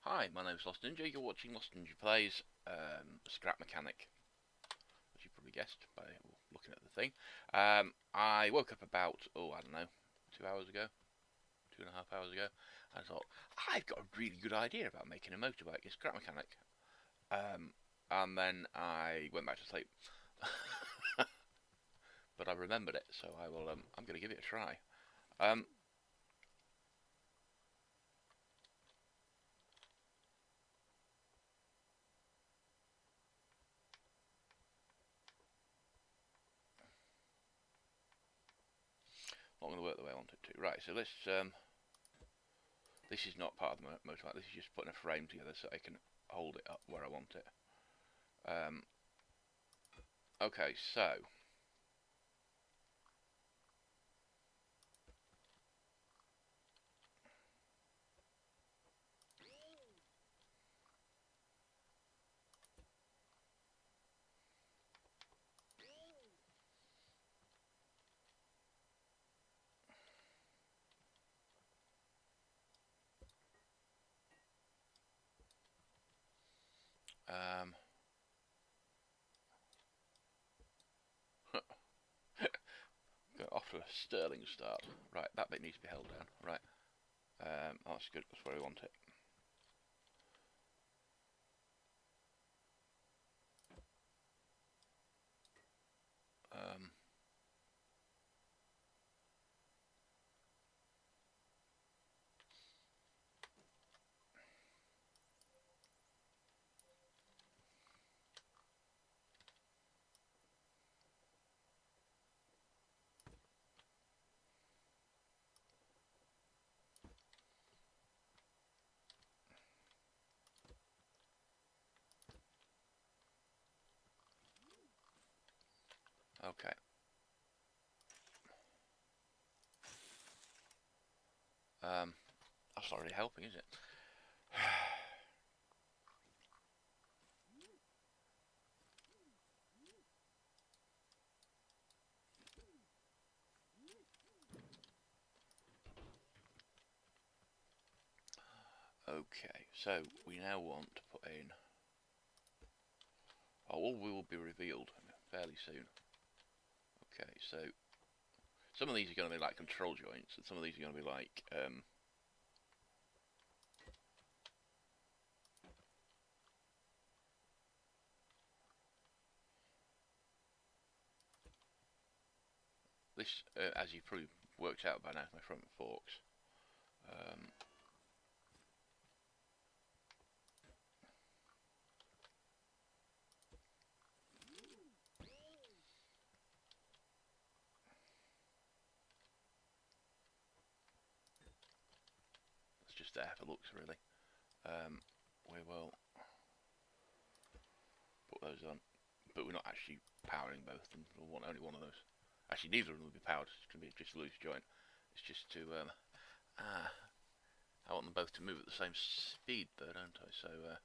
Hi, my name is Lost Ninja. You're watching Lost Ninja Plays Scrap Mechanic, as you probably guessed by looking at the thing. I woke up about, I don't know, 2 hours ago, 2.5 hours ago, and I thought, I've got a really good idea about making a motorbike in Scrap Mechanic. And then I went back to sleep. But I remembered it, so I'm going to give it a try. Not going to work the way I want it to. Right, so let's. This is not part of the motorbike. This is just putting a frame together so I can hold it up where I want it. Okay, so um, got off to a sterling start. Right, that bit needs to be held down. Right, that's good. That's where we want it. Um, okay. That's not really helping, is it? Okay, so we now want to put in. All will be revealed fairly soon. Okay, so some of these are going to be like control joints, and some of these are going to be like this, as you've probably worked out by now, my front forks. It's just there for looks, really. We will put those on, but we're not actually powering both of them. We'll want only one of those. Actually, neither of them will be powered. It's going to be just a loose joint. It's just to I want them both to move at the same speed, though, don't I? So I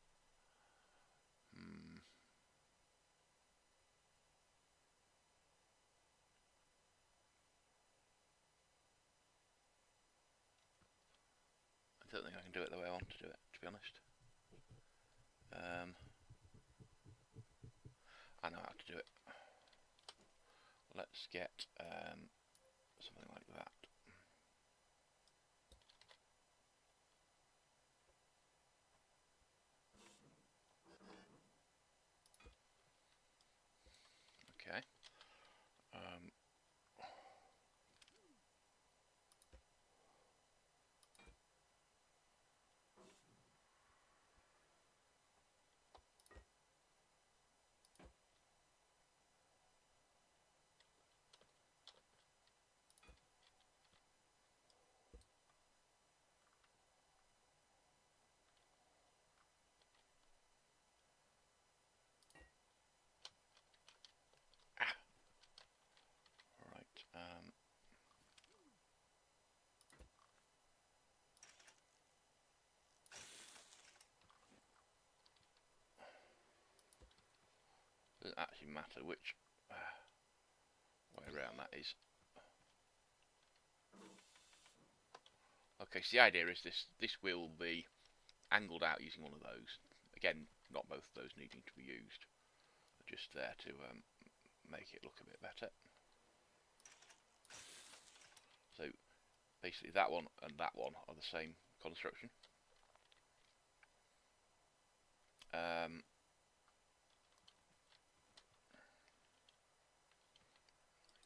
don't think I can do it the way I want to do it, to be honest. I know how to do it. Let's get something like that. Okay. Right. Doesn't actually matter which way around that is. Okay, so the idea is this wheel will be angled out using one of those. Again, not both of those needing to be used. They're just there to make it look a bit better. So basically that one and that one are the same construction.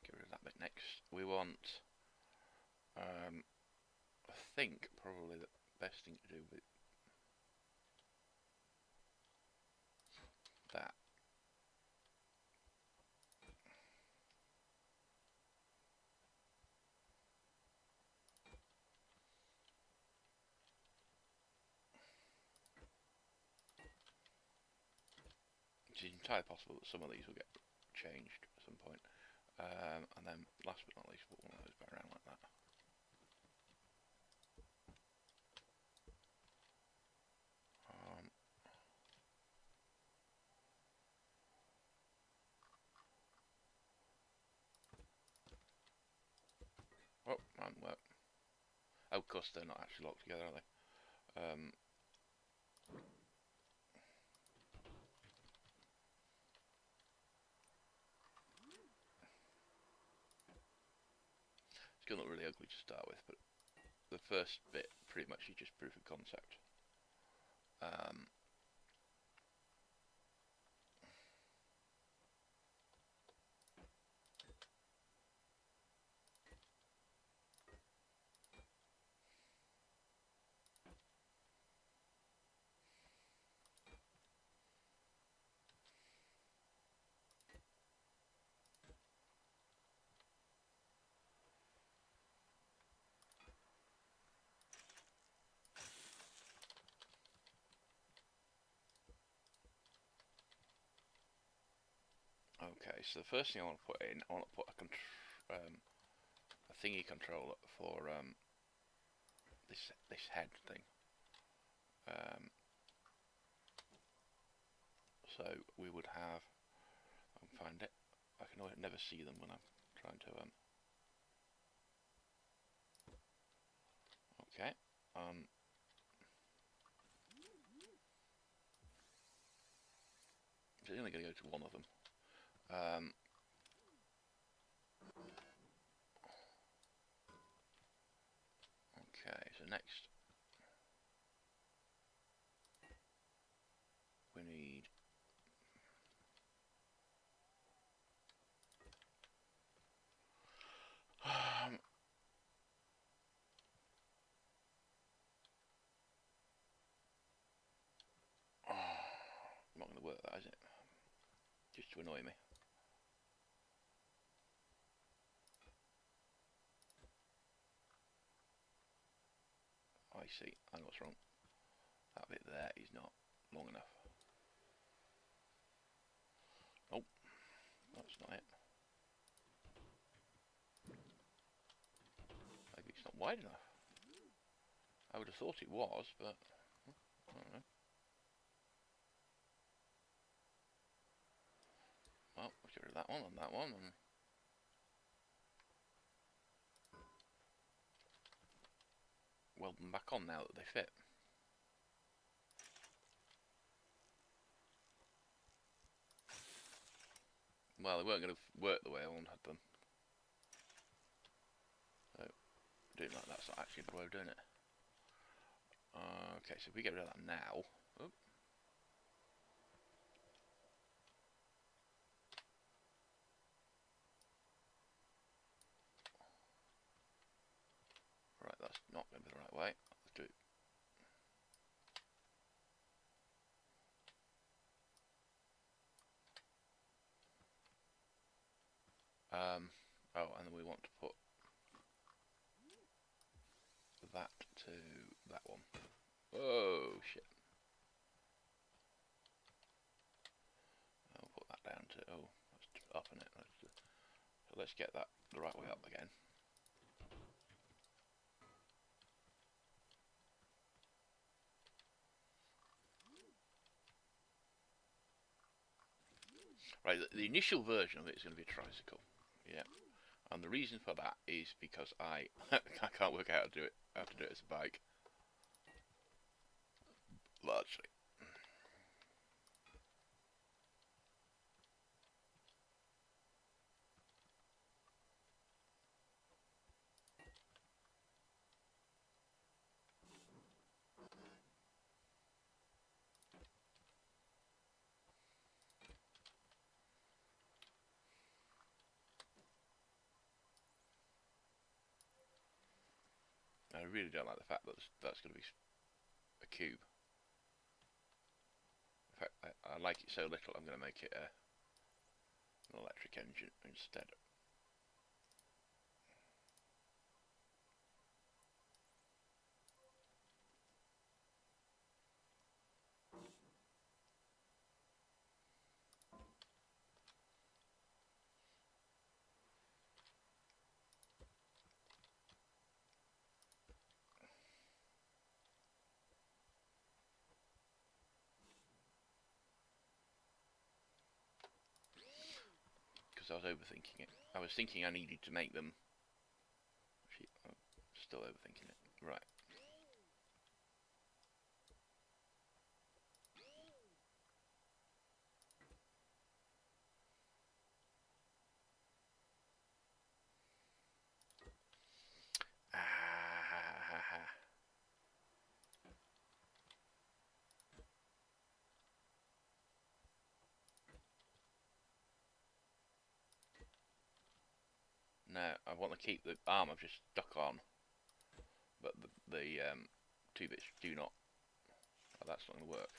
Get rid of that bit next. We want, I think probably the best thing to do with that. It's entirely possible that some of these will get changed at some point. And then last but not least, put one of those back around like that. Oh, that didn't work. Oh, of course they're not actually locked together, are they? It's going to look really ugly to start with, but the first bit pretty much is just proof of concept. Okay, so the first thing I want to put in, I want to put a thingy controller for this head thing. So we would have, I can find it. I can never see them when I'm trying to. Okay. So it's only going to go to one of them. Okay, so next we need not going to work, that is it? Just to annoy me. I see. I know what's wrong. That bit there is not long enough. Oh, that's not it. Maybe it's not wide enough. I would have thought it was, but I don't know. Well, let's get rid of that one and that one, and weld them back on now that they fit. Well, they weren't going to work the way I wanted them. So, doing like that's not actually the way of doing it. Okay, so if we get rid of that now. Oop. Right, that's not going to be the right way. Let's do it. Oh, and then we want to put that to that one. Oh shit! I'll put that down to that's up in it. So let's get that the right way up again. Right, the initial version of it is going to be a tricycle. Yeah. And the reason for that is because I can't work out how to do it as a bike. actually. I really don't like the fact that that's going to be a cube. In fact, I like it so little, I'm going to make it an electric engine instead. Because I was overthinking it. I was thinking I needed to make them. Actually, I'm still overthinking it. Right. No, I want to keep the arm I've just stuck on, but the two bits do not. Oh, that's not going to work.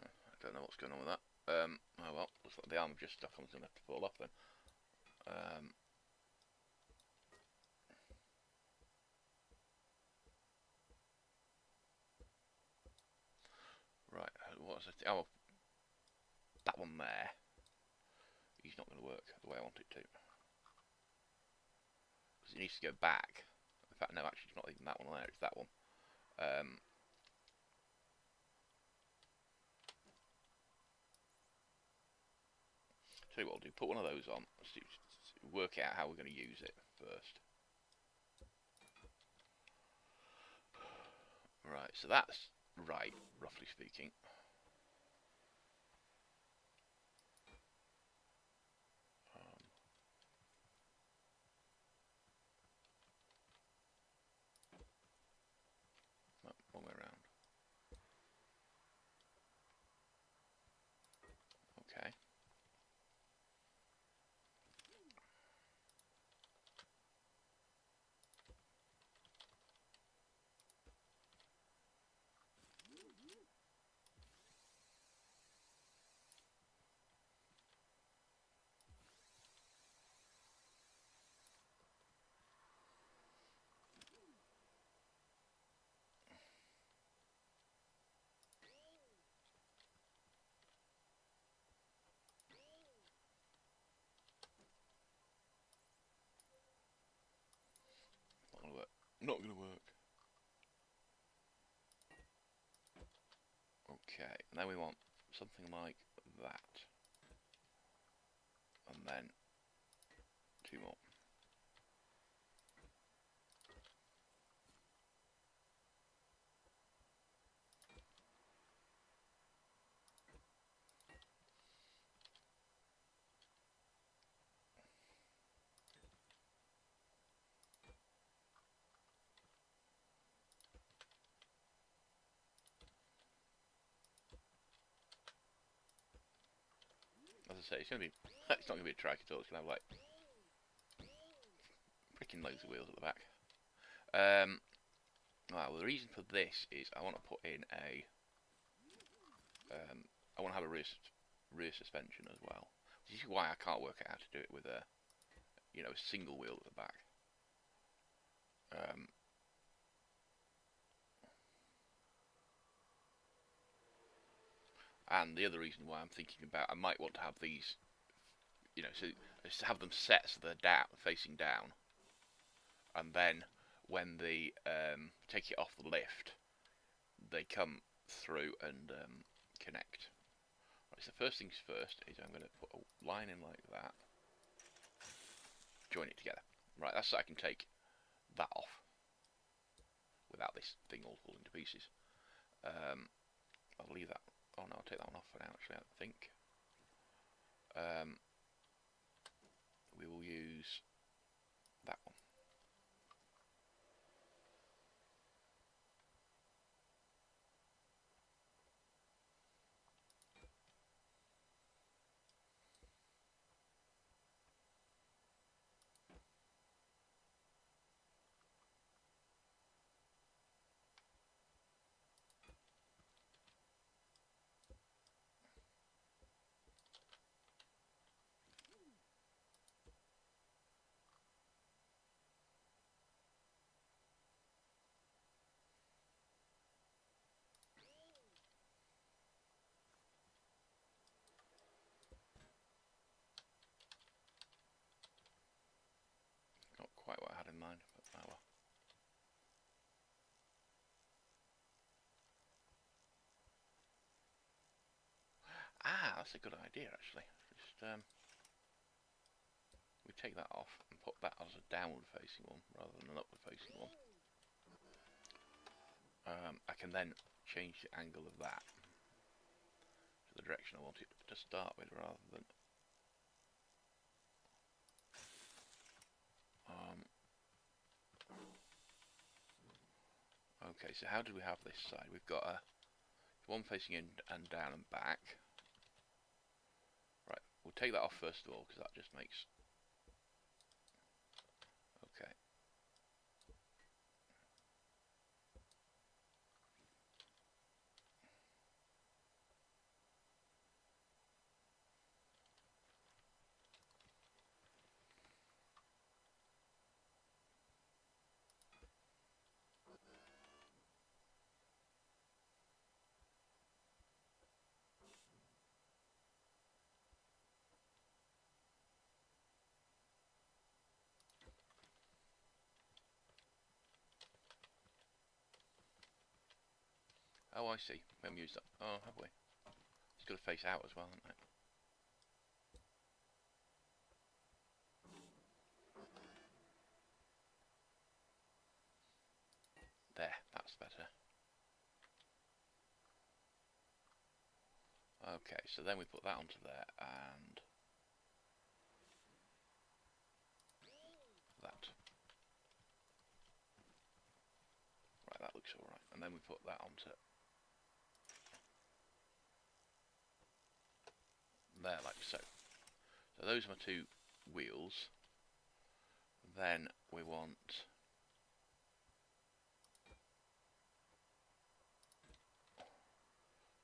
I don't know what's going on with that. Oh well, looks like the arm I've just stuck on is going to have to fall off then. Right, what was it? Oh, that one there. He's not going to work the way I want it to. Because it needs to go back. In fact, no, actually, it's not even that one there, it's that one. Tell you what I'll do, put one of those on, work out how we're going to use it first. Right, so that's right, roughly speaking. No, wrong way around. Okay. Not going to work. Not going to work. Okay, now we want something like that. And then two more. As I say, it's going to be, it's not going to be a trike at all, it's going to have like freaking loads of wheels at the back. Well, the reason for this is I want to put in a, I want to have a rear suspension as well. This is why I can't work out how to do it with a, you know, a single wheel at the back. And the other reason why I'm thinking about, I might want to have these, you know, so just have them set so they're down, facing down, and then when they take it off the lift, they come through and connect. Right, so first things first is I'm going to put a line in like that, join it together. Right, that's so I can take that off without this thing all falling to pieces. I'll leave that. Oh no, I'll take that one off for now. Actually, I think we will use that one. Not quite what I had in mind, but oh well. Ah, that's a good idea actually. Just we take that off and put that as a downward facing one rather than an upward facing one. I can then change the angle of that to the direction I want it to start with rather than okay, so how do we have this side? We've got a one facing in and down and back. Right, we'll take that off first of all because that just makes okay. Oh, I see. We haven't used that. Oh, have we? It's got to face out as well, hasn't it? There, that's better. Okay, so then we put that onto there and that. Right, that looks alright. And then we put that onto there like so. So those are my two wheels. Then we want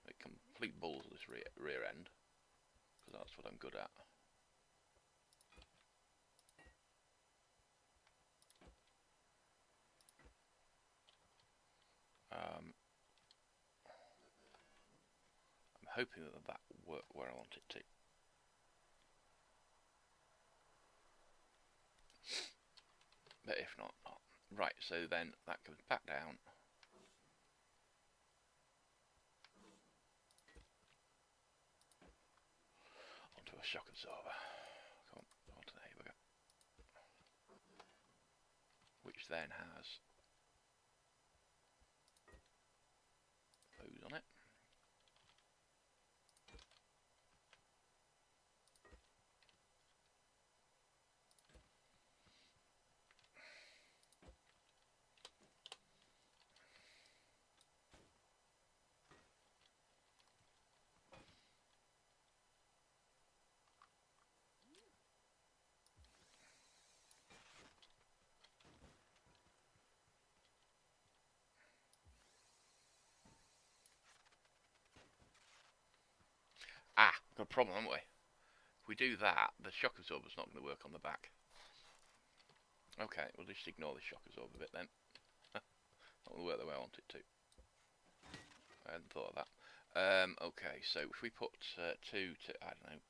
a complete balls of this rear end because that's what I'm good at. I'm hoping that that will work where I want it to. But if not, not. Right, so then that comes back down. Onto a shock absorber. Come on, onto there, here we go. Which then has those on it. Ah, got a problem, haven't we? If we do that, the shock absorber's not going to work on the back. Okay, we'll just ignore the shock absorber bit then. Not going to work the way I want it to. I hadn't thought of that. Okay, so if we put 2 to, I don't know,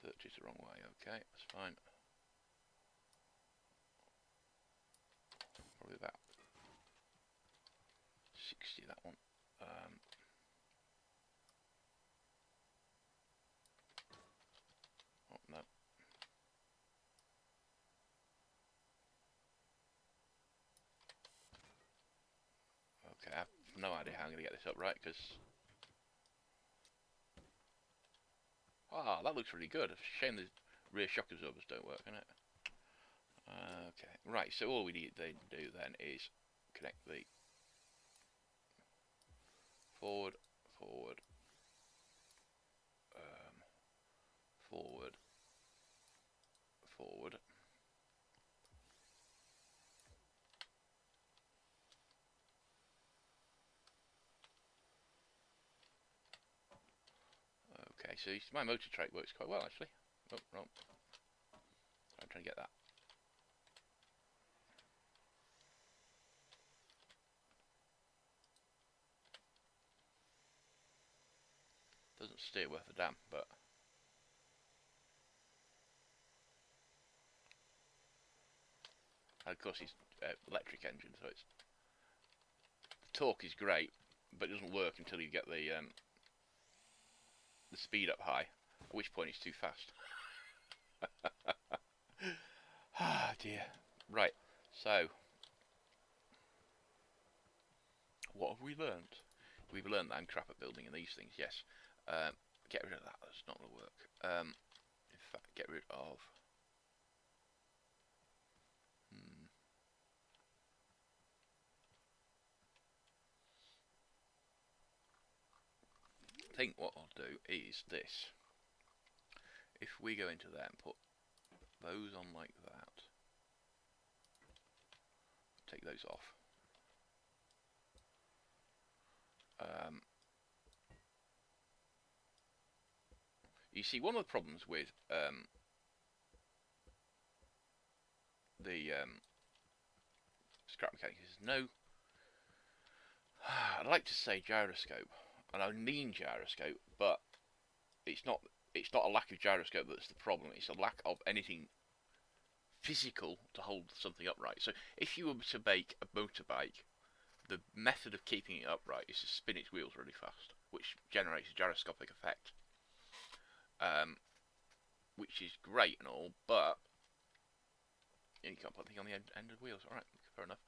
30 is the wrong way, okay, that's fine. Probably about 60, that one. Oh, no. Okay, I have no idea how I'm going to get this up right, because... Ah, that looks really good. It's a shame the rear shock absorbers don't work, isn't it? Okay, right, so all we need to do then is connect the forward, forward, forward, forward. Okay, so my motor trait works quite well, actually. Oh, wrong. I'm trying to get that. Doesn't steer worth a damn, but... And of course, it's electric engine, so it's... The torque is great, but it doesn't work until you get the speed up high, at which point it's too fast. Ah, dear. Right, so... What have we learnt? We've learned that I'm crap at building these things, yes. Get rid of that, that's not going to work. In fact, get rid of... I think what I'll do is this. If we go into there and put those on like that, take those off. You see, one of the problems with the scrap mechanics is no... I'd like to say gyroscope, and I mean gyroscope, but it's not a lack of gyroscope that's the problem, it's a lack of anything physical to hold something upright. So if you were to make a motorbike, the method of keeping it upright is to spin its wheels really fast, which generates a gyroscopic effect. Which is great and all, but you can't put anything on the end of wheels. Alright, fair enough.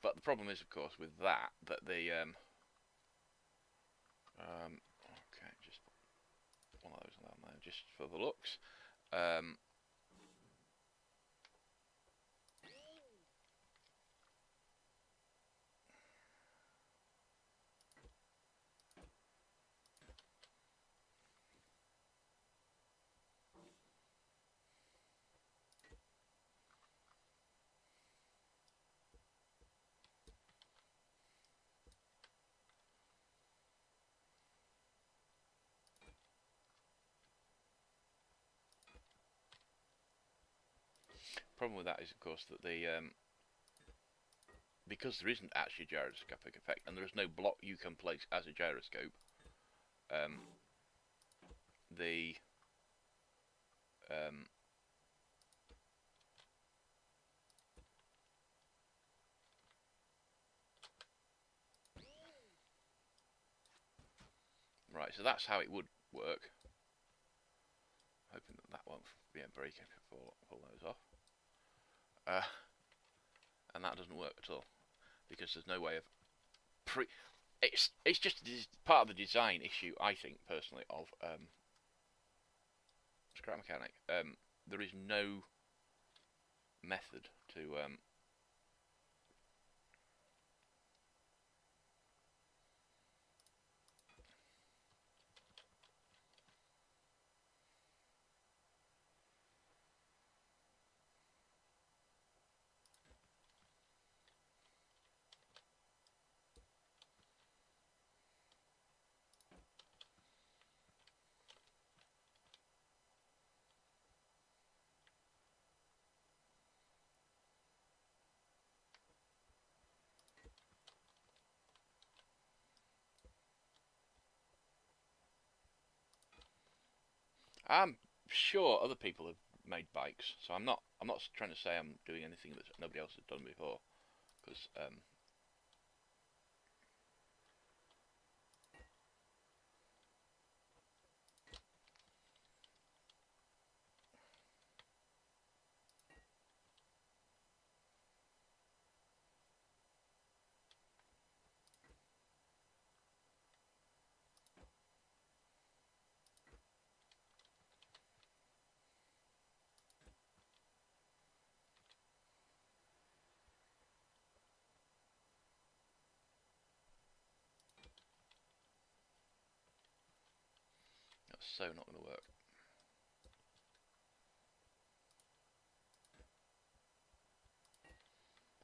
But the problem is, of course, with that the okay, just one of those on there, just for the looks. Problem with that is, of course, that the because there isn't actually a gyroscopic effect, and there is no block you can place as a gyroscope. The right, so that's how it would work. Hoping that won't be a break if I pull those off. And that doesn't work at all, because there's no way of it's just part of the design issue, I think, personally, of scrap mechanic. There is no method to I'm sure other people have made bikes, so I'm not trying to say I'm doing anything that nobody else has done before, because that's so not going to work.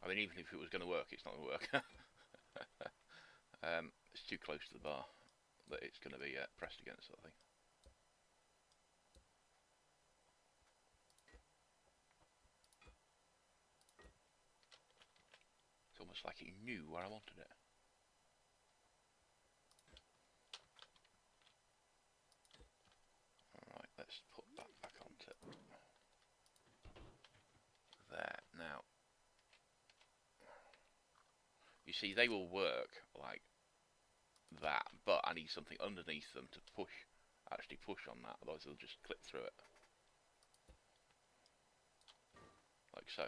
I mean, even if it was going to work, it's not going to work. It's too close to the bar that it's going to be pressed against, sort of thing. It's almost like it knew where I wanted it. Alright, let's put that back onto there. Now, you see, they will work like that, but I need something underneath them to actually push on that, otherwise they'll just clip through it. Like so.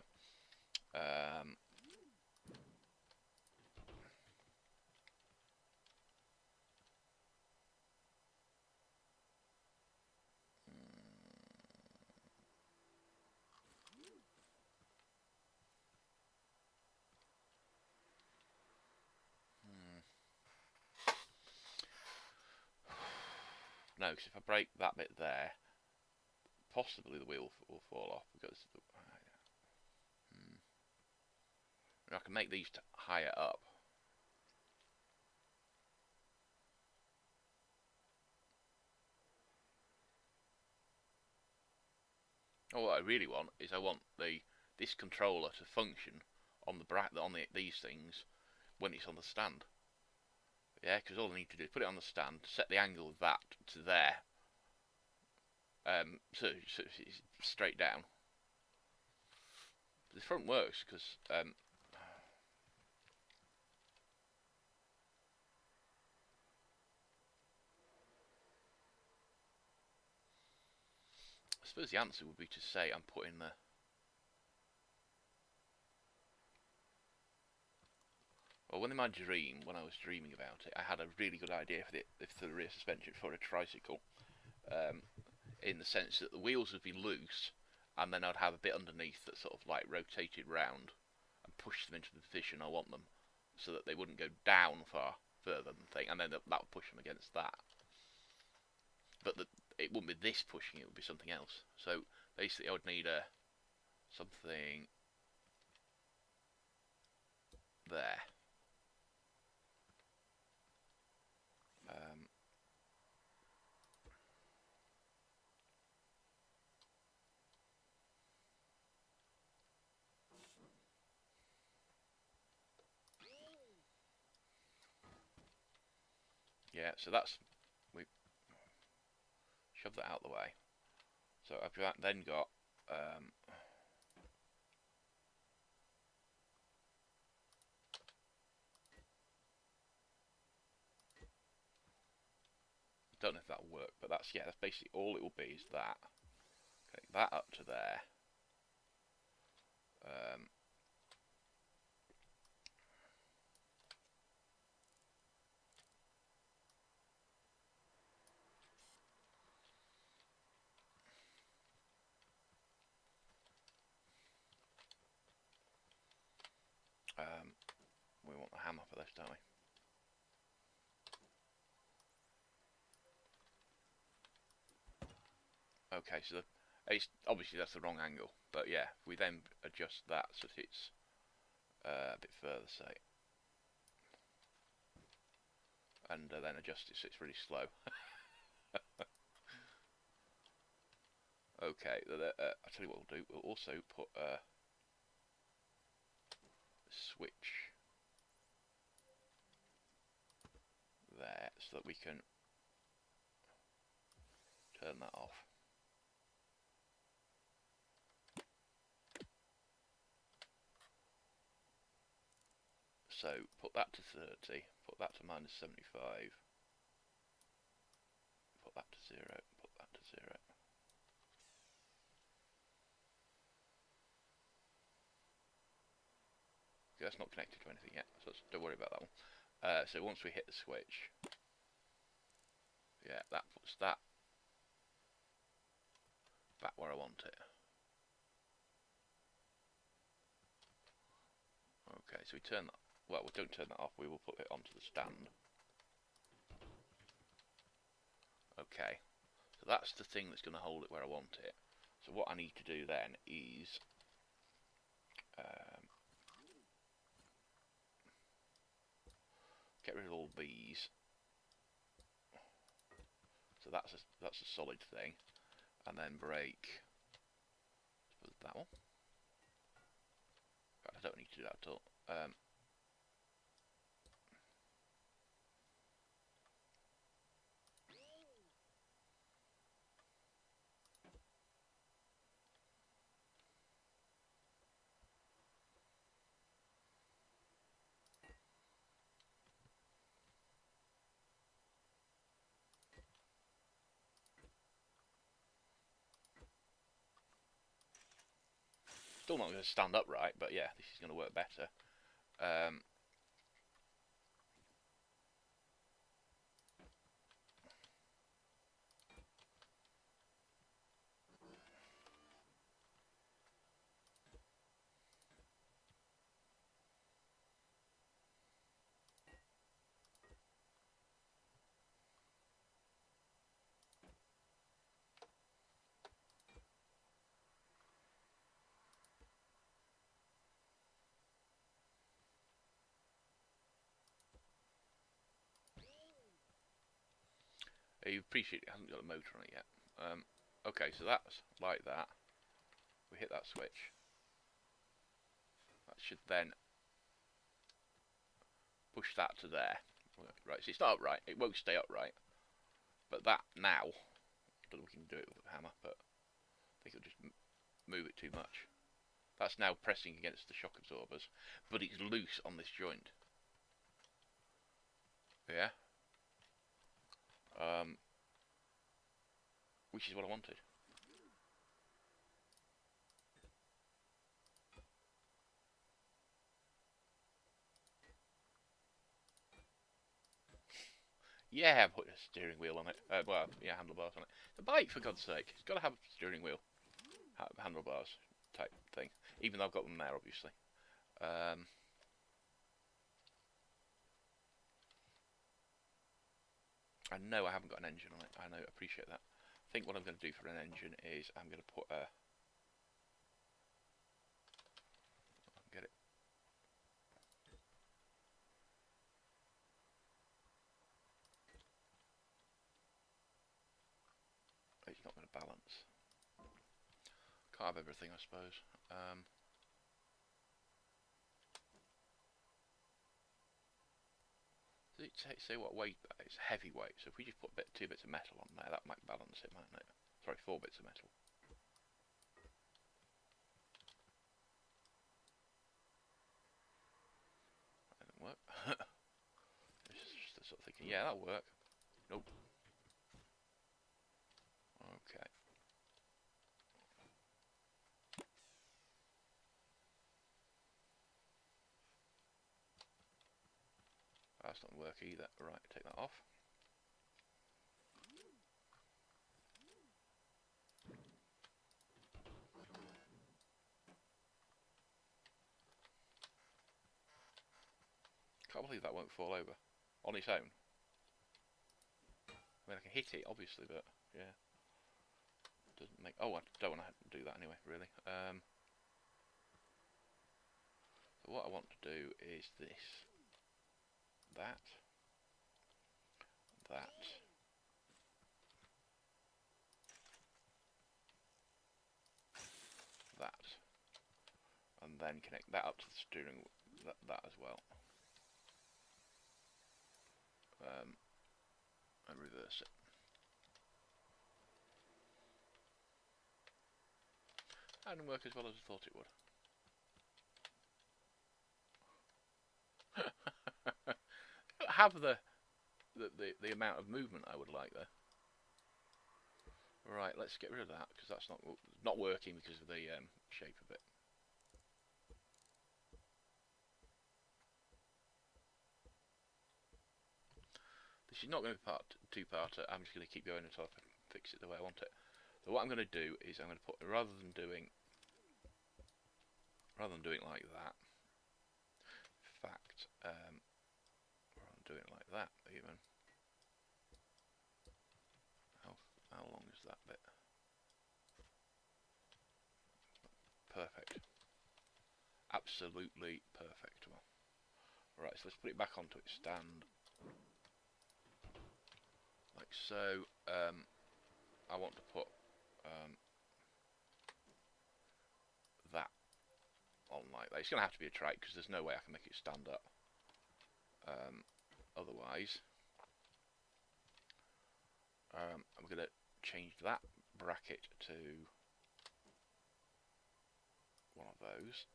No, because if I break that bit there, possibly the wheel will fall off, because I can make these higher up. Oh, what I really want is I want this controller to function on these things when it's on the stand. Yeah, because all I need to do is put it on the stand, set the angle of that to there, so it's straight down. The front works because I suppose the answer would be to say I'm putting the well, in my dream, when I was dreaming about it, I had a really good idea for the rear suspension for a tricycle, in the sense that the wheels would be loose, and then I'd have a bit underneath that sort of like rotated round and pushed them into the position I want them, so that they wouldn't go down far further than the thing, and then that would push them against that. But it wouldn't be this pushing; it would be something else. So basically, I would need something there. Yeah, so we shove that out of the way. So I've then got don't know if that'll work, but that's basically all it will be is that. Okay, that up to there. We want the hammer for this, don't we? Okay, so obviously that's the wrong angle, but yeah, we then adjust that so that it's a bit further, say, and then adjust it so it's really slow. Okay, I'll tell you what we'll do. We'll also put a switch there so that we can turn that off. So put that to 30, put that to minus 75, put that to 0, put that to 0. Okay, that's not connected to anything yet, so don't worry about that one. So once we hit the switch, yeah, that puts that back where I want it. Okay, so we turn that, well, we don't turn that off, we will put it onto the stand. Okay, so that's the thing that's going to hold it where I want it. So what I need to do then is get rid of all these. So that's a solid thing, and then break that one. I don't need to do that at all. Still not going to stand upright, but yeah, this is going to work better. You appreciate it hasn't got a motor on it yet. Okay, so that's like that. We hit that switch. That should then push that to there. Right, so it's not upright. It won't stay upright. But that now, I don't know if we can do it with a hammer, but I think it'll just move it too much. That's now pressing against the shock absorbers, but it's loose on this joint. Yeah. Which is what I wanted. Yeah, put a steering wheel on it. Well, yeah, handlebars on it. The bike, for God's sake, it's got to have a steering wheel, handlebars type thing. Even though I've got them there, obviously. I know I haven't got an engine on it. I know, appreciate that. I think what I'm going to do for an engine is I'm going to put a... Get it. It's not going to balance. Can't have everything, I suppose. Does it say what weight that is? Heavy weight. So if we just put two bits of metal on there, that might balance it, mightn't it? Sorry, 4 bits of metal. That didn't work. It's just the sort of thinking, yeah, that'll work. Nope. Okay. That's not work either. Right, take that off. Can't believe that won't fall over on its own. I mean, I can hit it, obviously, but yeah, doesn't make. Oh, I don't want to do that anyway, really. So what I want to do is this, that, that, and then connect that up to the steering, that as well, and reverse it. That didn't work as well as I thought it would. have the amount of movement I would like though. Right, let's get rid of that because that's not working because of the shape of it. This is not going to be two-parter. I'm just going to keep going until I fix it the way I want it. So what I'm going to do is I'm going to put rather than doing like that. In fact, rather than doing it like that, even. How long is that bit? Perfect. Absolutely perfect. Well, right, so let's put it back onto its stand. Like so. I want to put that on like that. It's going to have to be a tray because there's no way I can make it stand up. Otherwise, I'm going to change that bracket to one of those.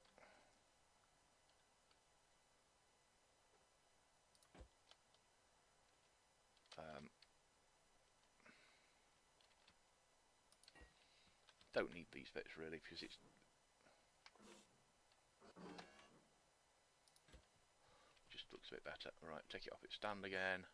Don't need these bits really because it's just looks a bit better. Right, take it off its stand again.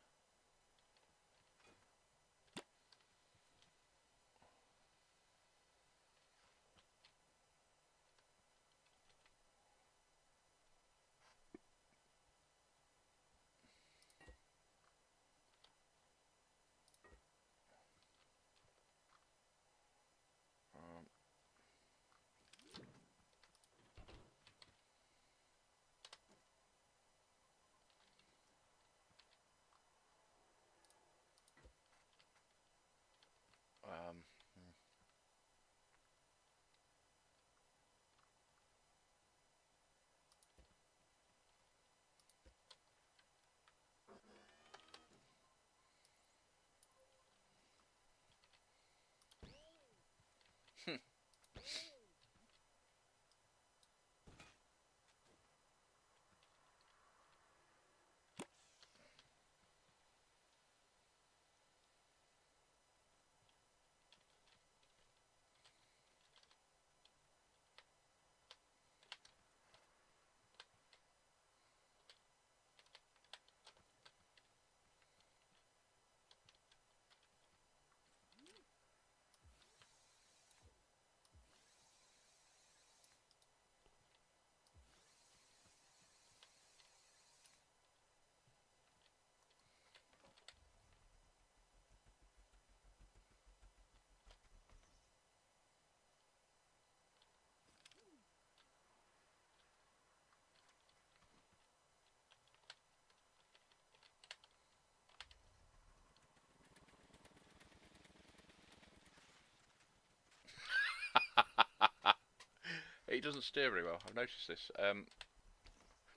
It doesn't steer very well. I've noticed this.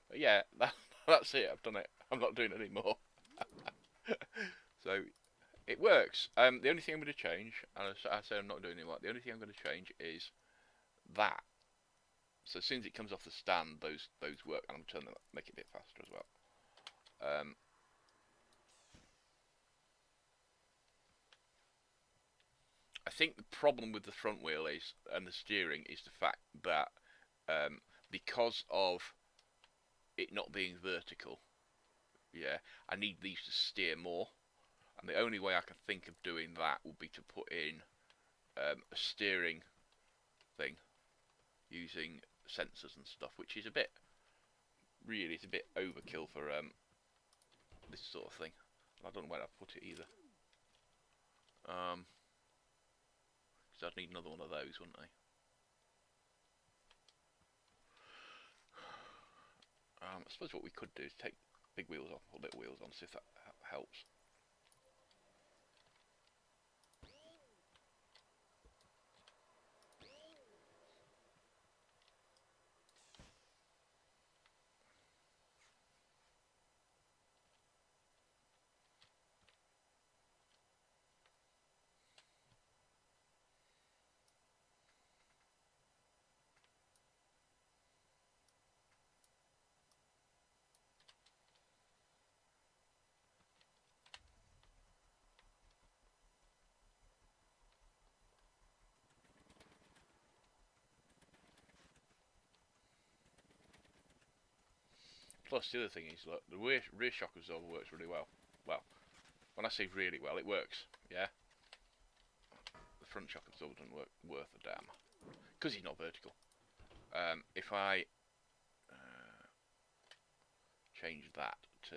But yeah, that's it. I've done it. I'm not doing it anymore. So it works. The only thing I'm going to change, and I say I'm not doing it. The only thing I'm going to change is that. So as soon as it comes off the stand, those work, and I'm going to turn them, make it a bit faster as well. I think the problem with the front wheel is, and the steering, is the fact that because of it not being vertical, yeah, I need these to steer more, and the only way I can think of doing that would be to put in a steering thing using sensors and stuff, which is a bit, really, it's a bit overkill for this sort of thing. I don't know where I've put it either. Because I'd need another one of those, wouldn't I? I suppose what we could do is take big wheels off, put little wheels on, see if that helps. Plus, the other thing is, look, the rear shock absorber works really well. Well, when I say really well, it works, yeah? The front shock absorber doesn't work worth a damn. Because he's not vertical. If I change that to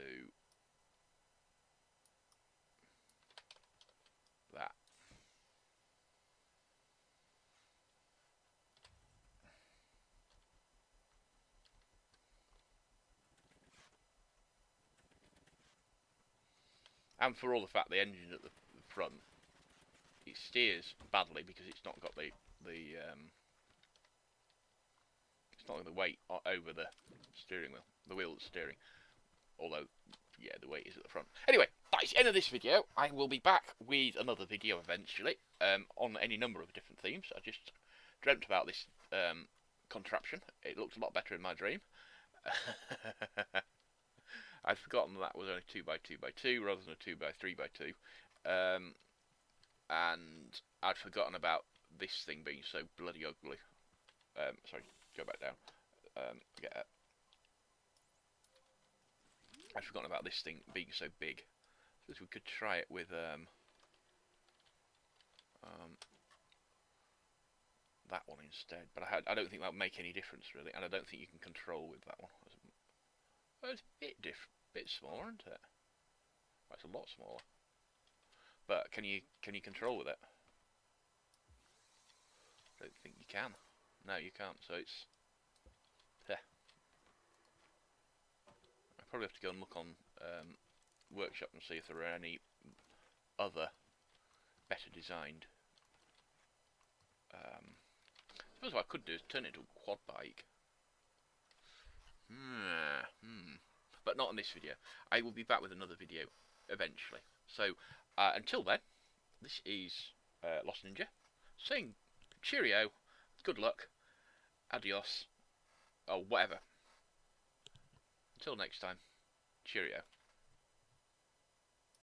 that. And for all the fact the engine at the front, it steers badly because it's not got the it's not got the weight over the steering wheel, the wheel that's steering. Although, yeah, the weight is at the front. Anyway, that's the end of this video. I will be back with another video eventually, on any number of different themes. I just dreamt about this contraption. It looked a lot better in my dream. I'd forgotten that was only 2x2x2 rather than a 2x3x2. And I'd forgotten about this thing being so bloody ugly. Sorry, go back down. Get up. I'd forgotten about this thing being so big. So we could try it with that one instead. But I don't think that would make any difference really, and I don't think you can control with that one. Well, it's a bit smaller, isn't it? Well, it's a lot smaller. But can you control with it? I don't think you can. No, you can't. So it's I probably have to go and look on Workshop and see if there are any other better designed. I suppose what I could do is turn it into a quad bike. But not in this video. I will be back with another video eventually. So until then, this is Lost Ninja saying cheerio, good luck, adios, or whatever. Until next time, cheerio.